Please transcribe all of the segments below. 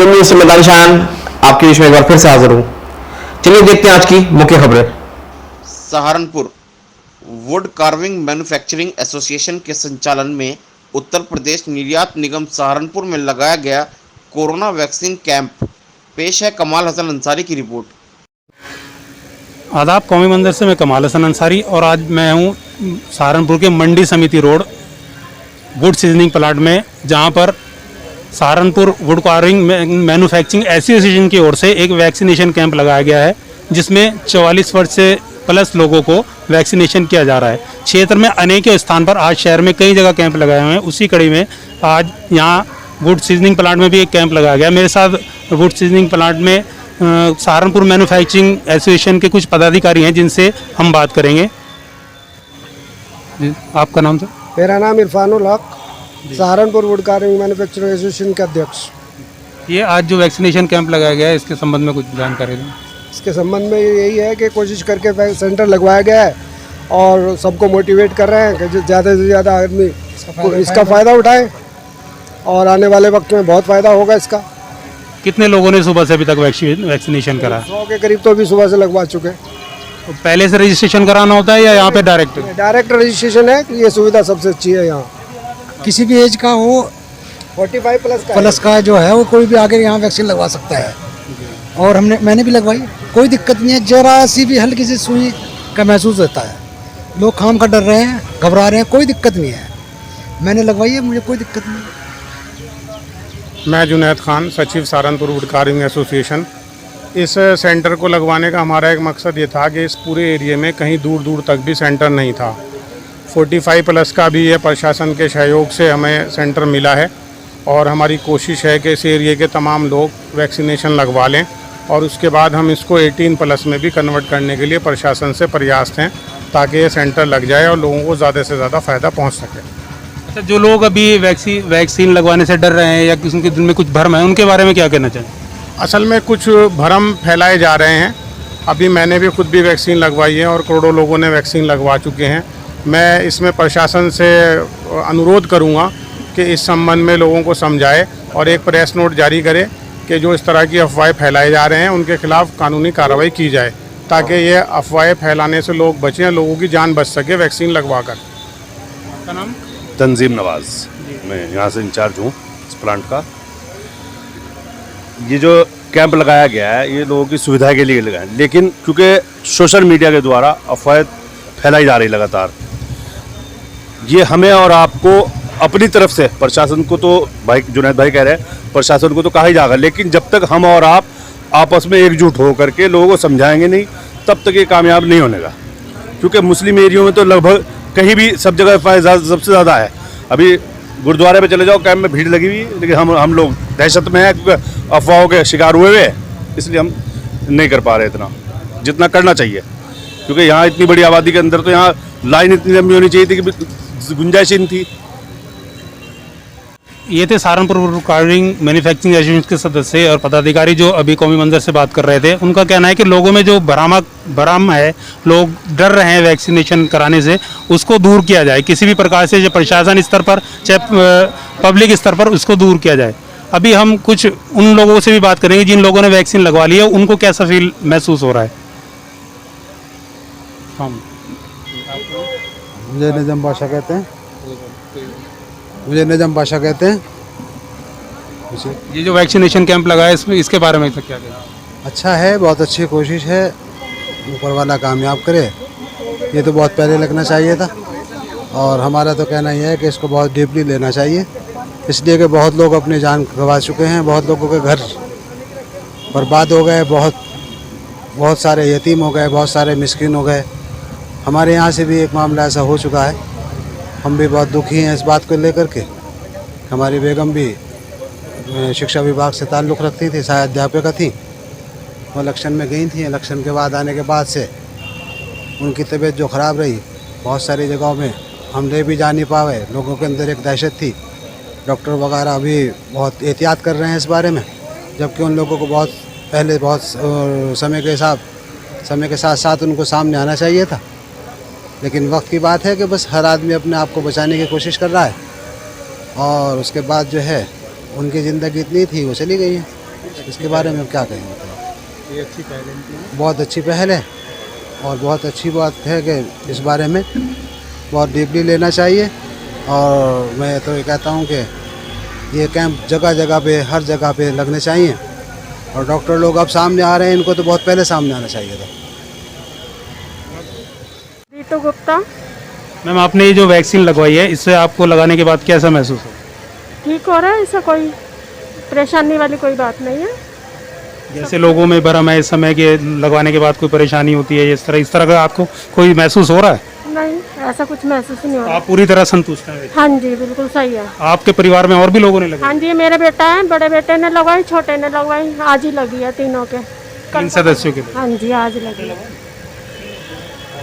News से मैं दानिशान आपके बीच में एक बार फिर से हाजिर हूँ। चलिए देखते हैं आज की मुख्य खबरें। Saharanpur wood carving manufacturing association के संचालन में उत्तर प्रदेश निर्यात निगम सहारनपुर में लगाया गया कोरोना वैक्सीन कैंप। पेश है कमाल हसन अंसारी की रिपोर्ट। आदाब, कौमी मंदिर से मैं कमाल हसन अंसारी और आज मैं हूँ सहारनपुर के मंडी समिति रोड वुड सीजनिंग प्लांट में, जहाँ पर Saharanpur wood carving manufacturing association की ओर से एक वैक्सीनेशन कैंप लगाया गया है, जिसमें 44 वर्ष से प्लस लोगों को वैक्सीनेशन किया जा रहा है। क्षेत्र में अनेकों स्थान पर आज शहर में कई जगह कैंप लगाए हुए हैं। उसी कड़ी में आज यहाँ वुड सीजनिंग प्लांट में भी एक कैंप लगाया गया। मेरे साथ वुड सीजनिंग प्लांट में सहारनपुर मैन्युफैक्चरिंग एसोसिएशन के कुछ पदाधिकारी हैं, जिनसे हम बात करेंगे। जी, आपका नाम सर? मेरा नाम इरफानुल हक, Saharanpur wood carving manufacturing association के अध्यक्ष। ये आज जो वैक्सीनेशन कैंप लगाया गया है, इसके संबंध में कुछ जानकारी दें। इसके संबंध में यही है कि कोशिश करके सेंटर लगवाया गया है और सबको मोटिवेट कर रहे हैं कि ज़्यादा से ज़्यादा आदमी इसका फ़ायदा उठाएं और आने वाले वक्त में बहुत फ़ायदा होगा इसका। कितने लोगों ने सुबह से अभी तक वैक्सीनेशन करा? 100 के करीब तो अभी सुबह से लगवा चुके हैं। तो पहले से रजिस्ट्रेशन कराना होता है या यहाँ पे डायरेक्ट? डायरेक्ट रजिस्ट्रेशन है, ये सुविधा सबसे अच्छी है यहाँ। किसी भी एज का हो, 45 प्लस का जो है वो कोई भी आगे यहाँ वैक्सीन लगवा सकता है। और मैंने भी लगवाई, कोई दिक्कत नहीं है। जरा सी भी हल्की सी सुई का महसूस होता है, लोग खाम का डर रहे हैं, घबरा रहे हैं, कोई दिक्कत नहीं है। मैंने लगवाई है, मुझे कोई दिक्कत नहीं है। मैं जुनैद खान, सचिव सहारनपुर वुड कार्विंग एसोसिएशन। इस सेंटर को लगवाने का हमारा एक मकसद ये था कि इस पूरे एरिया में कहीं दूर दूर तक भी सेंटर नहीं था। 45 प्लस का भी ये प्रशासन के सहयोग से हमें सेंटर मिला है और हमारी कोशिश है कि इस एरिया के तमाम लोग वैक्सीनेशन लगवा लें और उसके बाद हम इसको 18 प्लस में भी कन्वर्ट करने के लिए प्रशासन से प्रयास हैं, ताकि ये सेंटर लग जाए और लोगों को ज़्यादा से ज़्यादा फ़ायदा पहुँच सके। अच्छा, जो लोग अभी वैक्सीन लगवाने से डर रहे हैं या किसी के दिल में कुछ भ्रम है, उनके बारे में क्या कहना चाहिए? असल में कुछ भ्रम फैलाए जा रहे हैं। अभी मैंने भी खुद भी वैक्सीन लगवाई है और करोड़ों लोगों ने वैक्सीन लगवा चुके हैं। मैं इसमें प्रशासन से अनुरोध करूंगा कि इस संबंध में लोगों को समझाए और एक प्रेस नोट जारी करे कि जो इस तरह की अफवाहें फैलाए जा रहे हैं उनके खिलाफ कानूनी कार्रवाई की जाए, ताकि ये अफवाहें फैलाने से लोग बचें, लोगों की जान बच सके वैक्सीन लगवा कर। आपका नाम? तंजीम नवाज़, मैं यहाँ से इंचार्ज हूँ इस प्लांट का। ये जो कैंप लगाया गया है ये लोगों की सुविधा के लिए लगाया है, लेकिन चूँकि सोशल मीडिया के द्वारा अफवाहें फैलाई जा रही लगातार, ये हमें और आपको अपनी तरफ से, प्रशासन को तो भाई जुनैद भाई कह रहे हैं प्रशासन को तो कहा ही जाएगा, लेकिन जब तक हम और आप आपस में एकजुट हो करके लोगों को समझाएंगे नहीं, तब तक ये कामयाब नहीं होने का। क्योंकि मुस्लिम एरियो में तो लगभग कहीं भी सब जगह अफवाहें सबसे ज़्यादा है। अभी गुरुद्वारे पे चले जाओ, कैंप में भीड़ लगी हुई है, लेकिन हम लोग दहशत में हैं क्योंकि अफवाहों के शिकार हुए हुए हैं, इसलिए हम नहीं कर पा रहे इतना जितना करना चाहिए। क्योंकि यहाँ इतनी बड़ी आबादी के अंदर तो यहाँ लाइन इतनी लंबी होनी चाहिए थी कि गुंजाइश ही नहीं थी। ये थे Saharanpur wood carving manufacturing association के सदस्य और पदाधिकारी जो अभी कौमी मंदिर से बात कर रहे थे। उनका कहना है कि लोगों में जो भ्रम है, लोग डर रहे हैं वैक्सीनेशन कराने से, उसको दूर किया जाए किसी भी प्रकार से, जो प्रशासन स्तर पर चाहे पब्लिक स्तर पर, उसको दूर किया जाए। अभी हम कुछ उन लोगों से भी बात करेंगे जिन लोगों ने वैक्सीन लगवा ली है, उनको कैसा फील महसूस हो रहा है। मुझे निज़म बादशाह कहते हैं। मुझे निज़म बादशाह कहते हैं। ये जो वैक्सीनेशन कैंप लगा है, इसके बारे में तो क्या कहना? अच्छा है, बहुत अच्छी कोशिश है, ऊपर वाला कामयाब करे। ये तो बहुत पहले लगना चाहिए था और हमारा तो कहना यह है कि इसको बहुत डीपली लेना चाहिए, इसलिए कि बहुत लोग अपनी जान गंवा चुके हैं, बहुत लोगों के घर बर्बाद हो गए, बहुत सारे यतीम हो गए, बहुत सारे मिस्किन हो गए। हमारे यहाँ से भी एक मामला ऐसा हो चुका है। हम भी बहुत दुखी हैं इस बात को लेकर के। हमारी बेगम भी शिक्षा विभाग से ताल्लुक़ रखती थी, सहायक अध्यापिका थी। वो इलेक्शन में गई थी, इलेक्शन के बाद आने के बाद से उनकी तबीयत जो ख़राब रही, बहुत सारी जगहों में हम ले भी जा नहीं पाए, लोगों के अंदर एक दहशत थी। डॉक्टर वगैरह अभी बहुत एहतियात कर रहे हैं इस बारे में, जबकि उन लोगों को बहुत पहले बहुत समय के साथ साथ उनको सामने आना चाहिए था। लेकिन वक्त की बात है कि बस हर आदमी अपने आप को बचाने की कोशिश कर रहा है और उसके बाद जो है उनकी ज़िंदगी इतनी थी वो चली गई है। इसके बारे में क्या कहें मतलब ये अच्छी पहल है। बहुत अच्छी पहल है और बहुत अच्छी बात है कि इस बारे में बहुत डीपली लेना चाहिए। और मैं तो ये कहता हूँ कि ये कैंप जगह जगह पे हर जगह पे लगने चाहिए और डॉक्टर लोग अब सामने आ रहे हैं, इनको तो बहुत पहले सामने आना चाहिए था। रीतू गुप्ता। मैम आपने ये जो वैक्सीन लगवाई है इससे आपको लगाने के बाद कैसा महसूस हो? ठीक हो रहा है, ऐसा कोई परेशानी वाली कोई बात नहीं है। जैसे लोगों में भरम है इस समय के लगवाने के बाद कोई परेशानी होती है, इस तरह का आपको कोई महसूस हो रहा है? नहीं, ऐसा कुछ महसूस नहीं हो रहा। आप पूरी तरह संतुष्ट हैं? हाँ जी, बिल्कुल सही है। आपके परिवार में और भी लोगों ने लगाई? हाँ जी, मेरे बेटा है, बड़े बेटे ने लगवाई, छोटे ने लगवाई, आज ही लगी है तीनों के। 3 सदस्यों के लिए? हाँ जी, आज लगी है।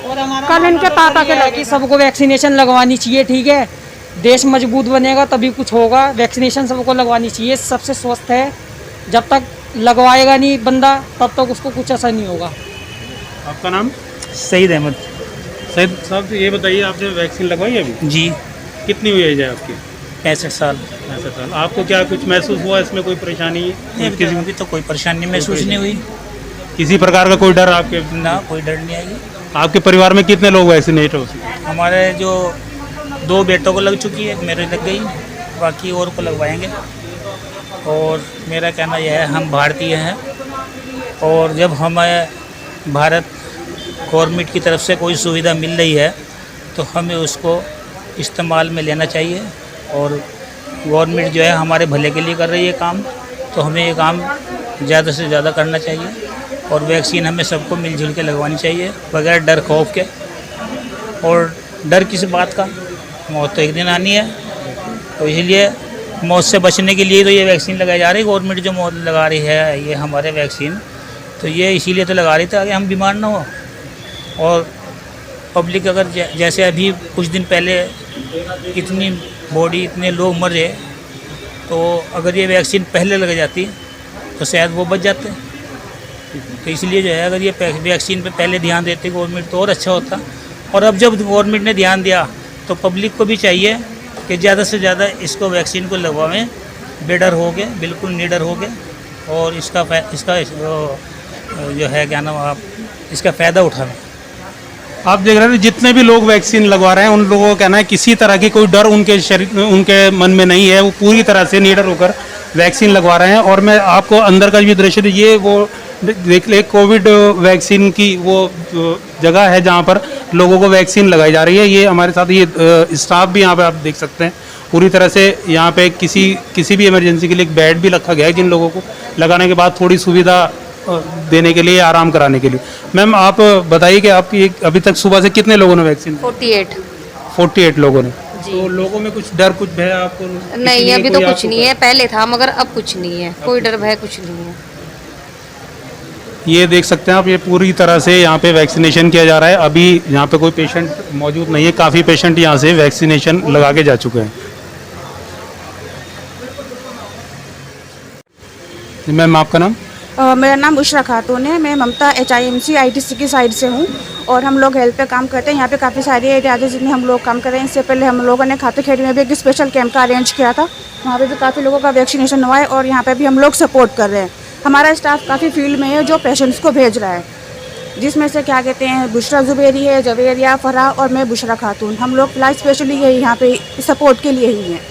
और हमारा कल इनके पापा के लगे कि सबको वैक्सीनेशन लगवानी चाहिए, ठीक है। देश मजबूत बनेगा तभी कुछ होगा। वैक्सीनेशन सबको लगवानी चाहिए, सबसे स्वस्थ है। जब तक लगवाएगा नहीं बंदा तब तक उसको कुछ असर नहीं होगा। आपका नाम? सईद अहमद। सैयद साहब ये बताइए, आपने वैक्सीन लगवाई है अभी? जी। कितनी हुई एज है आपकी? 65 साल। 65 साल। आपको क्या कुछ महसूस हुआ इसमें, कोई परेशानी? किसी भी तो कोई परेशानी महसूस नहीं हुई। किसी प्रकार का कोई डर आपके? ना, कोई डर नहीं आई। आपके परिवार में कितने लोग वैक्सीनेट हो चुके? हमारे जो 2 बेटों को लग चुकी है, मेरे लग गई, बाकी और को लगवाएंगे। और मेरा कहना यह है, हम भारतीय हैं और जब हमें भारत गवर्नमेंट की तरफ से कोई सुविधा मिल रही है तो हमें उसको इस्तेमाल में लेना चाहिए। और गवर्नमेंट जो है हमारे भले के लिए कर रही है काम, तो हमें ये काम ज़्यादा से ज़्यादा करना चाहिए। और वैक्सीन हमें सबको मिलजुल के लगवानी चाहिए बगैर डर खौफ के। और डर किस बात का, मौत तो एक दिन आनी है, तो इसलिए मौत से बचने के लिए तो ये वैक्सीन लगाई जा रही है। गवर्नमेंट जो मौत लगा रही है ये हमारे वैक्सीन, तो ये इसीलिए तो लगा रही थी ताकि हम बीमार ना हो। और पब्लिक अगर जैसे अभी कुछ दिन पहले इतनी बॉडी इतने लोग मरे, तो अगर ये वैक्सीन पहले लग जाती तो शायद वो बच जाते। तो इसलिए जो है अगर ये वैक्सीन पे पहले ध्यान देती गवर्नमेंट तो और अच्छा होता। और अब जब गवर्नमेंट ने ध्यान दिया तो पब्लिक को भी चाहिए कि ज़्यादा से ज़्यादा इसको वैक्सीन को लगवाएं, बेडर हो गए, बिल्कुल निडर हो गए। और इसका जो है क्या नाम, आप इसका फ़ायदा उठाएं। आप देख रहे हैं जितने भी लोग वैक्सीन लगवा रहे हैं उन लोगों का कहना है किसी तरह की कोई डर उनके शरीर उनके मन में नहीं है, वो पूरी तरह से निडर होकर वैक्सीन लगवा रहे हैं। और मैं आपको अंदर का भी दृश्य, ये वो देख ले कोविड वैक्सीन की वो जगह है जहाँ पर लोगों को वैक्सीन लगाई जा रही है। ये हमारे साथ ये स्टाफ भी यहाँ पे आप देख सकते हैं पूरी तरह से। यहाँ पे किसी भी इमरजेंसी के लिए एक बेड भी रखा गया है जिन लोगों को लगाने के बाद थोड़ी सुविधा देने के लिए, आराम कराने के लिए। मैम आप बताइए कि आपकी अभी तक सुबह से कितने लोगों ने वैक्सीन? 48 लोगों ने। तो लोगों में कुछ डर कुछ भय आपको? नहीं, अभी तो कुछ नहीं है, पहले था मगर अब कुछ नहीं है, कोई डर भय कुछ नहीं है। ये देख सकते हैं आप, ये पूरी तरह से यहाँ पे वैक्सीनेशन किया जा रहा है। अभी यहाँ पे कोई पेशेंट मौजूद नहीं है, काफ़ी पेशेंट यहाँ से वैक्सीनेशन लगा के जा चुके हैं। मैम आपका नाम? मेरा नाम बुशरा खातून है। मैं ममता HIMC ITC की साइड से हूँ और हम लोग हेल्थ पे काम करते हैं। यहाँ पे काफ़ी सारे एरियाज है जिनमें हम लोग काम कर रहे हैं। इससे पहले हम लोगों ने खातेखेड़ी में भी एक स्पेशल कैंप का अरेंज किया था, वहाँ पे भी काफ़ी लोगों का वैक्सीनेशन हुआ है और यहाँ पे भी हम लोग सपोर्ट कर रहे हैं। हमारा स्टाफ काफ़ी फील्ड में है जो पेशेंट्स को भेज रहा है, जिसमें से क्या कहते हैं बुशरा जुबेरी है, जवेरिया फराह और मैं बुशरा खातून। हम लोग फिलहाल स्पेशली यही यहाँ पे सपोर्ट के लिए ही हैं।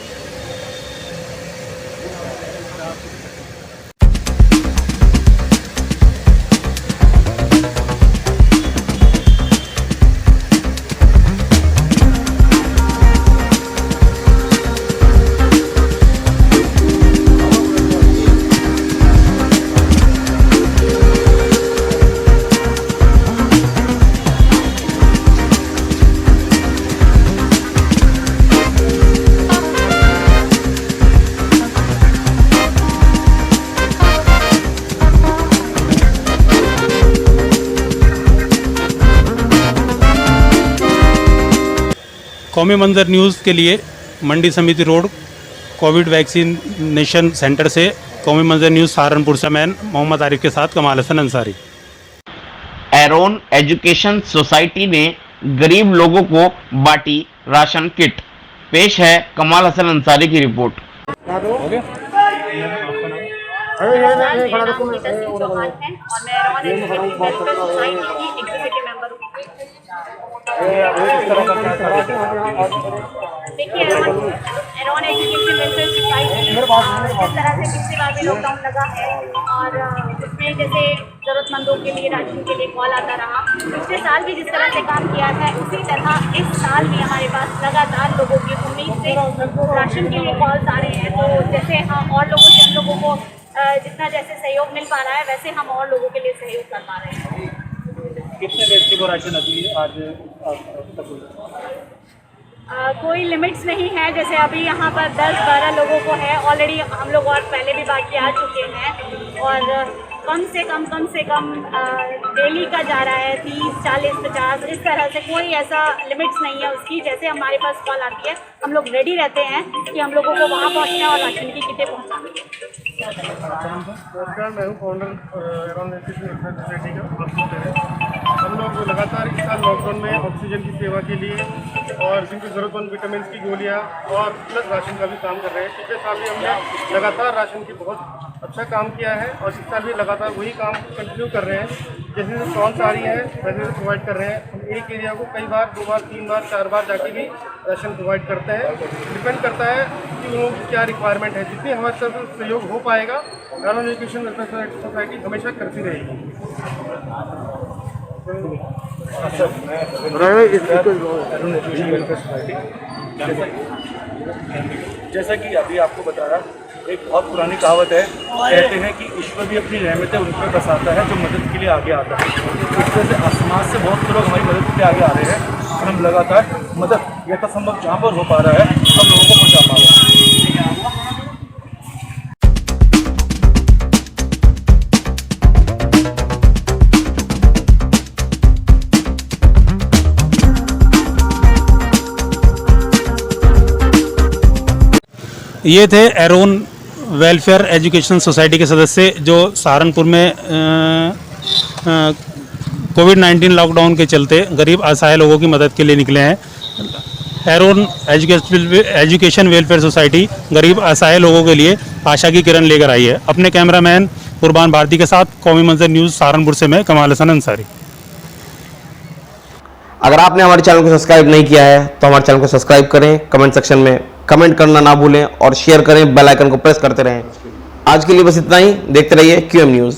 कौमी मंजर न्यूज़ के लिए मंडी समिति रोड कोविड वैक्सीनेशन सेंटर से कौमी मंजर न्यूज़ सहारनपुर से मैं मोहम्मद आरिफ के साथ Kamal Hasan Ansari. Aaron education society ने गरीब लोगों को बांटी राशन किट। पेश है कमाल हसन अंसारी की रिपोर्ट। चौहान है और मैं एरॉन एजुकेटिव वेलफेयर सोसाइटी की एग्जीक्यूटिव मेंबर हूँ। देखिए एरॉन एजुकेटिव वेलफेयर सोसाइटी जिस तरह से पिछली बार भी लॉकडाउन लगा है और उसमें जैसे ज़रूरतमंदों के लिए राशन के लिए कॉल आता रहा, पिछले साल भी जिस तरह से काम किया है उसी तरह इस साल भी हमारे पास लगातार लोगों की उम्मीद से राशन के लिए कॉल्स आ रहे हैं। तो जैसे हम और लोगों से हम लोगों को जितना जैसे सहयोग मिल पा रहा है वैसे हम और लोगों के लिए सहयोग कर पा रहे हैं। कितने व्यक्ति को राशन अभी आज कोई लिमिट्स नहीं है, जैसे अभी यहाँ पर 10-12 लोगों को है ऑलरेडी, हम लोग और पहले भी बाकी आ चुके हैं और कम से कम डेली का जा रहा है 30, 40, 50 इस तरह से, कोई ऐसा लिमिट्स नहीं है उसकी। जैसे हमारे पास कॉल आती है हम लोग रेडी रहते हैं कि हम लोगों को वहाँ पहुँचना और राशन की किटें पहुँचाना। नमस्कार, मैं हूँ founder Aaron educative welfare society का प्रस्तुत है। हम लोग लगातार इस साल लॉकडाउन में ऑक्सीजन की सेवा के लिए और जिनको ज़रूरतमंद विटामिन की गोलियाँ और प्लस राशन का भी काम कर रहे हैं। पिछले साल भी हमने लगातार राशन की बहुत अच्छा काम किया है और इस साल भी लगातार वही काम कंटिन्यू कर रहे हैं। जैसे कॉल्स आ रही है वैसे प्रोवाइड कर रहे हैं। हम एक एरिया को कई बार 2 बार 3 बार 4 बार जाके भी राशन प्रोवाइड करते हैं। डिपेंड करता है कि उन लोगों की क्या रिक्वायरमेंट है। जितनी हमारे साथ सहयोग हो पाएगा एरॉन एजुकेशन वेलफेयर सोसाइटी हमेशा करती रहेगी। जैसा कि अभी आपको बता रहा, एक बहुत पुरानी कहावत है, कहते हैं कि ईश्वर भी अपनी रहमतें उन पर बरसाता है जो मदद के लिए आगे आता है। इस तरह से समाज से बहुत लोग हमारी मदद के लिए आगे आ रहे हैं और हम लगातार मदद यथासंभव जहाँ पर हो पा रहा है हम लोगों को पहुँचा पा रहे हैं। ये थे एरोन वेलफेयर एजुकेशन सोसाइटी के सदस्य जो सहारनपुर में कोविड-19 लॉकडाउन के चलते गरीब असहाय लोगों की मदद के लिए निकले हैं। एरोन एजुकेशन वेलफेयर सोसाइटी गरीब असहाय लोगों के लिए आशा की किरण लेकर आई है। अपने कैमरामैन कुर्बान भारती के साथ कौमी मंजर न्यूज़ सहारनपुर से मैं कमाल हसन अंसारी। अगर आपने हमारे चैनल को सब्सक्राइब नहीं किया है तो हमारे चैनल को सब्सक्राइब करें, कमेंट सेक्शन में कमेंट करना ना भूलें और शेयर करें, बेल आइकन को प्रेस करते रहें। आज के लिए बस इतना ही। देखते रहिए QM न्यूज़।